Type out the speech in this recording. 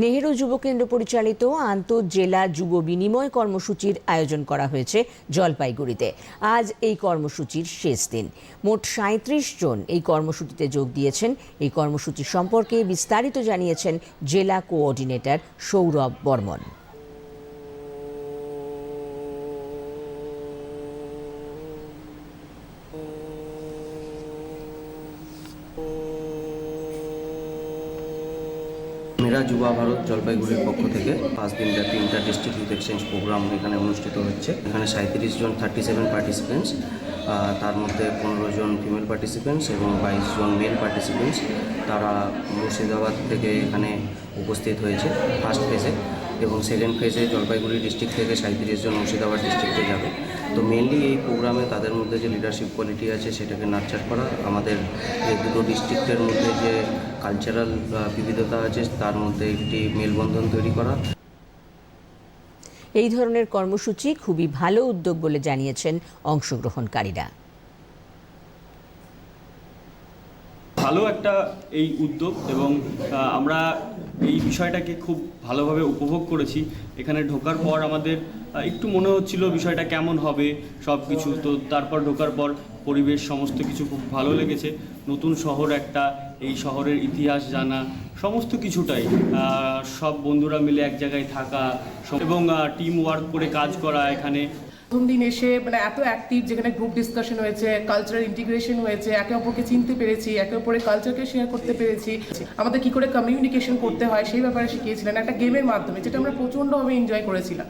নেহেরু যুব কেন্দ্র পরিচালিত আন্তঃজেলা যুব বিনিময় কর্মসূচির আয়োজন করা হয়েছে জলপাইগুড়িতে। আজ এই কর্মসূচির শেষ দিন। মোট ৩৭ জন এই কর্মসূচিতে যোগ দিয়েছেন। এই কর্মসূচি সম্পর্কে বিস্তারিত জানিয়েছেন জেলা কোঅর্ডিনেটর সৌরভ বর্মন। মেরা যুবা ভারত জলপাইগুড়ির পক্ষ থেকে 5 দিন ব্যাপী inter district youth exchange program এখানে অনুষ্ঠিত হচ্ছে। এখানে 37 জন 37 পার্টিসিপেন্টস, তার মধ্যে 15 জন ফিমেল পার্টিসিপেন্টস এবং 22 জন মেল পার্টিসিপেন্টস। তারা মুর্শিদাবাদ থেকে এখানে উপস্থিত হয়েছে ফার্স্ট ফেজে, এবং সেকেন্ড ফেজে জলপাইগুড়ি ডিস্ট্রিক্ট থেকে 37 জন মুর্শিদাবাদ ডিস্ট্রিক্টে যাবে। তো মেনলি এই প্রোগ্রামে তাদের মধ্যে যে লিডারশিপ কোয়ালিটি আছে সেটাকে নার্চার করা, আমাদের এই দুটো ডিস্ট্রিক্টের মধ্যে যে কালচারাল বিবিধতা আছে তার মধ্যে একটি মেলবন্ধন তৈরি করা। এই ধরনের কর্মসূচি খুবই ভালো উদ্যোগ বলে জানিয়েছেন অংশগ্রহণকারীরা। ভালো একটা এই উদ্যোগ, এবং আমরা এই বিষয়টাকে খুব ভালোভাবে উপভোগ করেছি। এখানে ঢোকার পর আমাদের একটু মনে হচ্ছিল বিষয়টা কেমন হবে সব কিছু, তো তারপর ঢোকার পর পরিবেশ সমস্ত কিছু খুব ভালো লেগেছে। নতুন শহর একটা, এই শহরের ইতিহাস জানা, সমস্ত কিছুটাই সব বন্ধুরা মিলে এক জায়গায় থাকা এবং টিম ওয়ার্ক করে কাজ করা। এখানে প্রথম দিন এসে এত অ্যাক্টিভ, যেখানে গ্রুপ ডিসকাশন হয়েছে, কালচারাল ইন্টিগ্রেশন হয়েছে, একে অপরকে চিনতে পেরেছি, একে অপরের কালচারকে শেয়ার করতে পেরেছি, আমাদের কি করে কমিউনিকেশন করতে হয় সেই ব্যাপারে শিখিয়েছিলেন একটা গেমের মাধ্যমে, যেটা আমরা প্রচণ্ডভাবে এনজয় করেছিলাম।